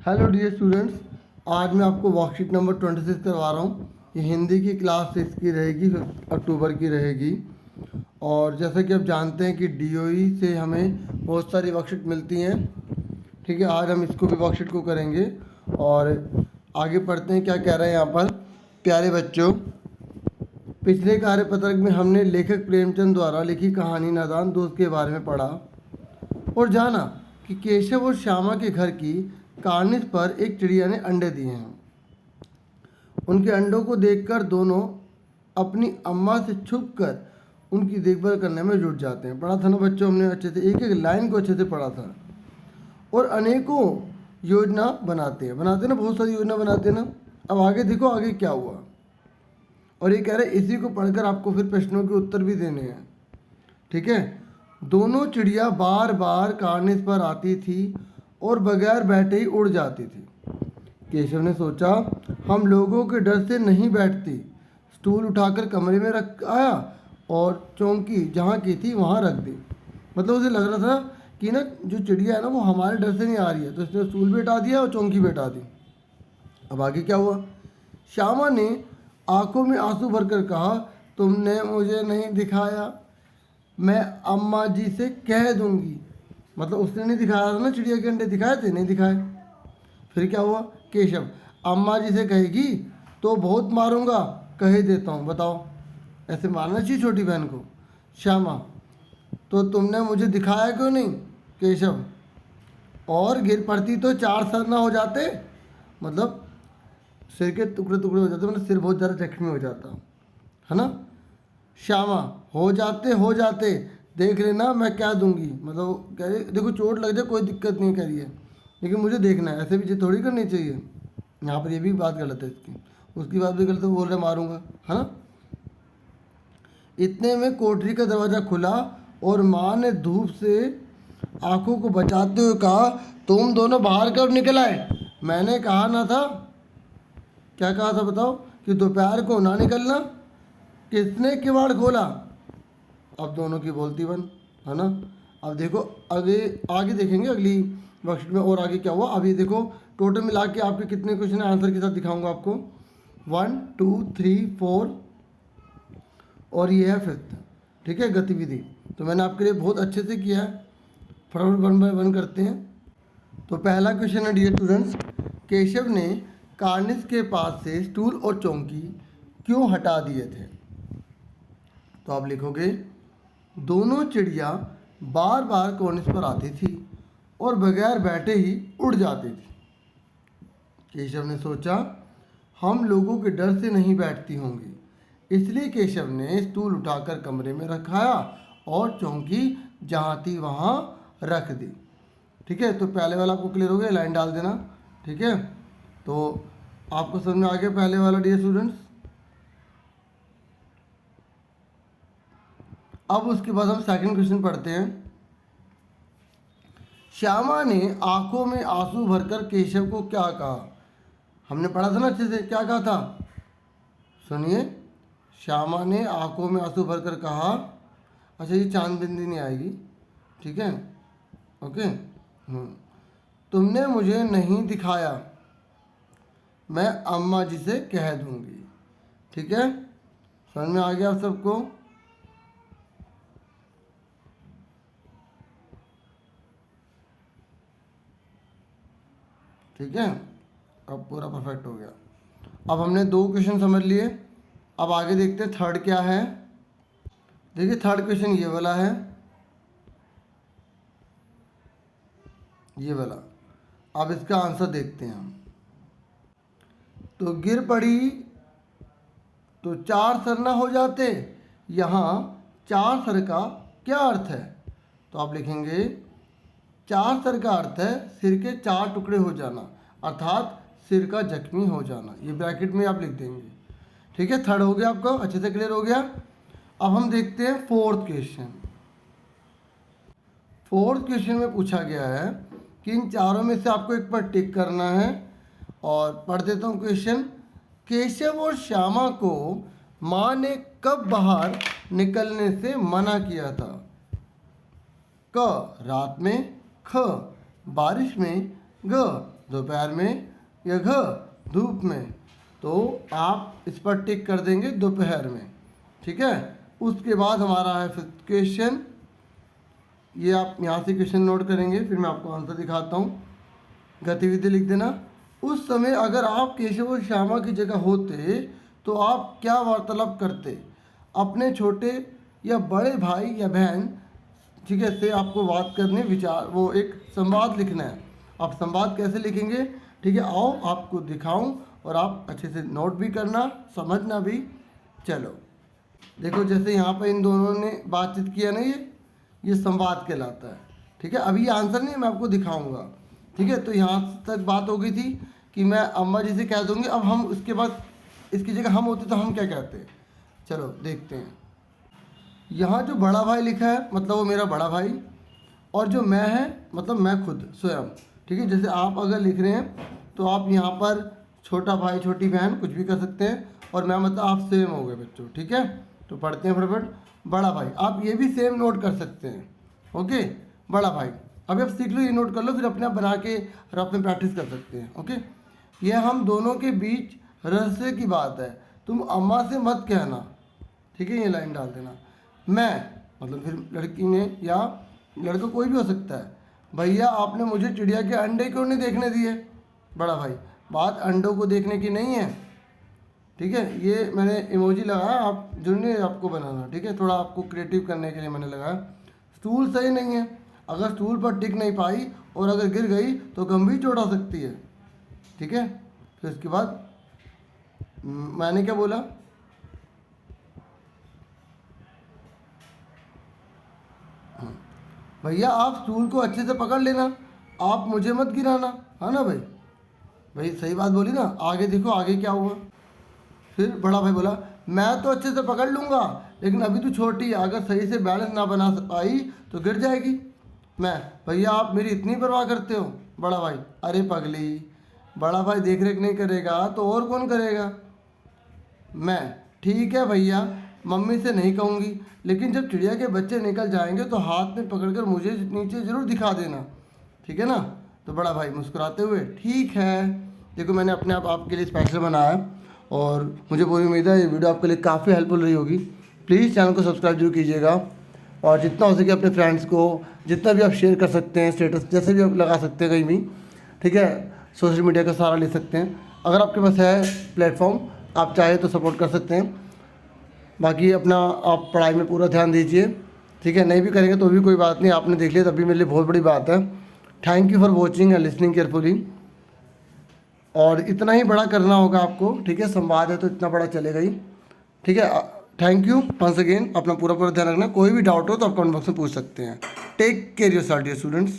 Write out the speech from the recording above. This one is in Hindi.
हेलो डियर स्टूडेंट्स, आज मैं आपको वर्कशीट नंबर 26 करवा रहा हूँ। ये हिंदी की क्लास 6 की रहेगी, अक्टूबर की रहेगी। और जैसा कि आप जानते हैं कि डीओई से हमें बहुत सारी वर्कशीट मिलती हैं। ठीक है, आज हम इसको भी वर्कशीट को करेंगे और आगे पढ़ते हैं क्या कह रहे हैं यहाँ पर। प्यारे बच्चों, पिछले कार्यपत्रक में हमने लेखक प्रेमचंद द्वारा लिखी कहानी नादान दोस्त के बारे में पढ़ा और जाना कि केशव और श्यामा के घर की कार्निस पर एक चिड़िया ने अंडे दिए हैं। उनके अंडों को देखकर दोनों अपनी अम्मा से छुपकर उनकी देखभाल करने में जुट जाते हैं। पढ़ा था ना बच्चों, हमने अच्छे से एक एक लाइन को अच्छे से पढ़ा था। और अनेकों योजना बनाते ना, बहुत सारी योजना बनाते हैं ना। अब आगे देखो आगे क्या हुआ। और ये कह रहे इसी को पढ़कर आपको फिर प्रश्नों के उत्तर भी देने हैं। ठीक है, दोनों चिड़िया बार बार कार्निस पर आती थी और बगैर बैठे ही उड़ जाती थी। केशव ने सोचा, हम लोगों के डर से नहीं बैठती। स्टूल उठाकर कमरे में रख आया और चौंकी जहाँ की थी वहाँ रख दी। मतलब उसे लग रहा था कि ना जो चिड़िया है ना वो हमारे डर से नहीं आ रही है, तो इसने स्टूल बैठा दिया और चौंकी बैठा दी। अब आगे क्या हुआ। श्यामा ने आंखों में आंसू भरकर कहा, तुमने मुझे नहीं दिखाया, मैं अम्मा जी से कह दूंगी। मतलब उसने नहीं दिखाया था ना, चिड़िया के अंडे दिखाए थे, नहीं दिखाए। फिर क्या हुआ। केशव, अम्मा जी से कहेगी तो बहुत मारूंगा, कह देता हूँ, बताओ ऐसे मारना चाहिए छोटी बहन को। श्यामा, तो तुमने मुझे दिखाया क्यों नहीं। केशव, और गिर पड़ती तो 4 सर ना हो जाते। मतलब सिर के टुकड़े टुकड़े हो जाते, मतलब सिर बहुत ज़्यादा जख्मी हो जाता है ना। श्यामा, हो जाते देख लेना, मैं क्या दूंगी। मतलब कह रही देखो चोट लग जाए कोई दिक्कत नहीं, कह रही है, लेकिन मुझे देखना है, ऐसे भी थोड़ी करनी चाहिए। यहाँ पर ये भी बात गलत है इसकी, उसकी बात भी गलत है, बोल रहे मारूंगा, है ना। इतने में कोठरी का दरवाज़ा खुला और माँ ने धूप से आंखों को बचाते हुए कहा, तुम दोनों बाहर कब निकल आए। मैंने कहा ना था। क्या कहा था बताओ, कि दोपहर को ना निकलना। किसने किवाड़ खोला। अब दोनों की बोलती बन, है ना। अब देखो आगे आगे देखेंगे अगली वर्कशीट में और आगे क्या हुआ। अब ये देखो टोटल मिला के आपके कितने क्वेश्चन है, आंसर के साथ दिखाऊंगा आपको। 1 2 3 4 और ये है 5th। ठीक है, गतिविधि तो मैंने आपके लिए बहुत अच्छे से किया है। फटाफट 1 बाय 1 करते हैं। तो पहला क्वेश्चन है डियर स्टूडेंट्स, केशव ने कार्निस के पास से स्टूल और चौकी क्यों हटा दिए थे। तो आप लिखोगे, दोनों चिड़िया बार बार कार्निस पर आती थी और बगैर बैठे ही उड़ जाती थी। केशव ने सोचा, हम लोगों के डर से नहीं बैठती होंगी, इसलिए केशव ने स्टूल उठाकर कमरे में रखाया और चौकी जहाँ थी वहाँ रख दी। ठीक है, तो पहले वाला आपको क्लियर हो गया, लाइन डाल देना। ठीक है, तो आपको समझ में आ गया पहले वाला डियर स्टूडेंट्स। अब उसके बाद हम सेकंड क्वेश्चन पढ़ते हैं। श्यामा ने आंखों में आंसू भरकर केशव को क्या कहा। हमने पढ़ा था ना अच्छे से, क्या कहा था सुनिए। श्यामा ने आंखों में आंसू भरकर कहा, अच्छा ये चांद बिंदी नहीं आएगी, ठीक है, ओके। तुमने मुझे नहीं दिखाया, मैं अम्मा जी से कह दूंगी। ठीक है, समझ में आ गया आप सबको। ठीक है, अब पूरा परफेक्ट हो गया। अब हमने 2 क्वेश्चन समझ लिए। अब आगे देखते हैं थर्ड क्या है। देखिए थर्ड क्वेश्चन ये वाला है, ये वाला। अब इसका आंसर देखते हैं हम। तो गिर पड़ी तो 4 सर ना हो जाते, यहाँ 4 सर का क्या अर्थ है। तो आप लिखेंगे 4 सर का अर्थ है सिर के 4 टुकड़े हो जाना, अर्थात सिर का जख्मी हो जाना। ये ब्रैकेट में आप लिख देंगे। ठीक है, थर्ड हो गया आपको अच्छे से क्लियर हो गया। अब हम देखते हैं फोर्थ क्वेश्चन। फोर्थ क्वेश्चन में पूछा गया है कि इन चारों में से आपको एक पर टिक करना है। और पढ़ देता हूँ क्वेश्चन। केशव और श्यामा को माँ ने कब बाहर निकलने से मना किया था। क रात में, ख बारिश में, ग दोपहर में या घ धूप में, तो आप इस पर टिक कर देंगे दोपहर में, ठीक है। उसके बाद हमारा है फिफ्थ क्वेश्चन, ये आप यहाँ से क्वेश्चन नोट करेंगे, फिर मैं आपको आंसर दिखाता हूँ। गतिविधि लिख देना। उस समय अगर आप केशव और श्यामा की जगह होते तो आप क्या वार्तालाप करते? अपने छोटे या बड़े भाई या बहन, ठीक है, से आपको बात करने विचार, वो एक संवाद लिखना है। आप संवाद कैसे लिखेंगे, ठीक है, आओ आपको दिखाऊं और आप अच्छे से नोट भी करना, समझना भी। चलो देखो, जैसे यहाँ पर इन दोनों ने बातचीत किया ना, ये संवाद कहलाता है, ठीक है। अभी ये आंसर नहीं, मैं आपको दिखाऊंगा, ठीक है। तो यहाँ तक बात हो गई थी कि मैं अम्मा जी से कह दूँगी। अब हम उसके बाद इसकी जगह हम होते तो हम क्या कहते हैं, चलो देखते हैं। यहाँ जो बड़ा भाई लिखा है मतलब वो मेरा बड़ा भाई, और जो मैं है मतलब मैं खुद स्वयं, ठीक है। जैसे आप अगर लिख रहे हैं तो आप यहाँ पर छोटा भाई छोटी बहन कुछ भी कर सकते हैं, और मैं मतलब आप सेम हो गए बच्चों, ठीक है। तो पढ़ते हैं फटाफट। बड़ा भाई, आप ये भी सेम नोट कर सकते हैं, ओके। बड़ा भाई अभी आप सीख लो, ये नोट कर लो, फिर अपने आप बना के रफ में प्रैक्टिस कर सकते हैं, ओके। ये हम दोनों के बीच रहस्य की बात है, तुम अम्मा से मत कहना, ठीक है। ये लाइन डाल देना। मैं मतलब फिर लड़की ने या लड़का कोई भी हो सकता है। भैया आपने मुझे चिड़िया के अंडे क्यों नहीं देखने दिए? बड़ा भाई, बात अंडों को देखने की नहीं है, ठीक है। ये मैंने इमोजी लगाया, आप जुड़ने आपको बनाना, ठीक है, थोड़ा आपको क्रिएटिव करने के लिए मैंने लगाया। स्टूल सही नहीं है, अगर स्टूल पर टिक नहीं पाई और अगर गिर गई तो गंभीर चोट आ सकती है, ठीक है। फिर उसके बाद मैंने क्या बोला, भैया आप स्टूल को अच्छे से पकड़ लेना, आप मुझे मत गिराना, है ना भाई। भाई सही बात बोली ना। आगे देखो आगे क्या हुआ। फिर बड़ा भाई बोला, मैं तो अच्छे से पकड़ लूँगा, लेकिन अभी तो छोटी है, अगर सही से बैलेंस ना बना पाई तो गिर जाएगी। मैं, भैया आप मेरी इतनी परवाह करते हो? बड़ा भाई, अरे पगली, बड़ा भाई देख रेख नहीं करेगा तो और कौन करेगा? मैं, ठीक है भैया, मम्मी से नहीं कहूँगी, लेकिन जब चिड़िया के बच्चे निकल जाएंगे तो हाथ में पकड़कर मुझे नीचे ज़रूर दिखा देना, ठीक है ना। तो बड़ा भाई मुस्कुराते हुए, ठीक है। देखो मैंने अपने आप आपके लिए स्पेशल बनाया, और मुझे पूरी उम्मीद है ये वीडियो आपके लिए काफ़ी हेल्पफुल रही होगी। प्लीज़ चैनल को सब्सक्राइब जरूर कीजिएगा, और जितना हो सके अपने फ्रेंड्स को, जितना भी आप शेयर कर सकते हैं, स्टेटस जैसे भी आप लगा सकते हैं कहीं भी, ठीक है। सोशल मीडिया का सहारा ले सकते हैं, अगर आपके पास है प्लेटफॉर्म, आप चाहे तो सपोर्ट कर सकते हैं। बाकी अपना आप पढ़ाई में पूरा ध्यान दीजिए, ठीक है। नहीं भी करेंगे तो भी कोई बात नहीं, आपने देख लिया तभी मेरे लिए बहुत बड़ी बात है। Thank you for watching and listening carefully. और इतना ही बड़ा करना होगा आपको, ठीक है। संवाद है तो इतना बड़ा चलेगा ही, ठीक है। Thank you once again. अपना पूरा ध्यान रखना। कोई भी डाउट हो तो आप कमेंट बॉक्स में पूछ सकते हैं। Take care yourself dear students.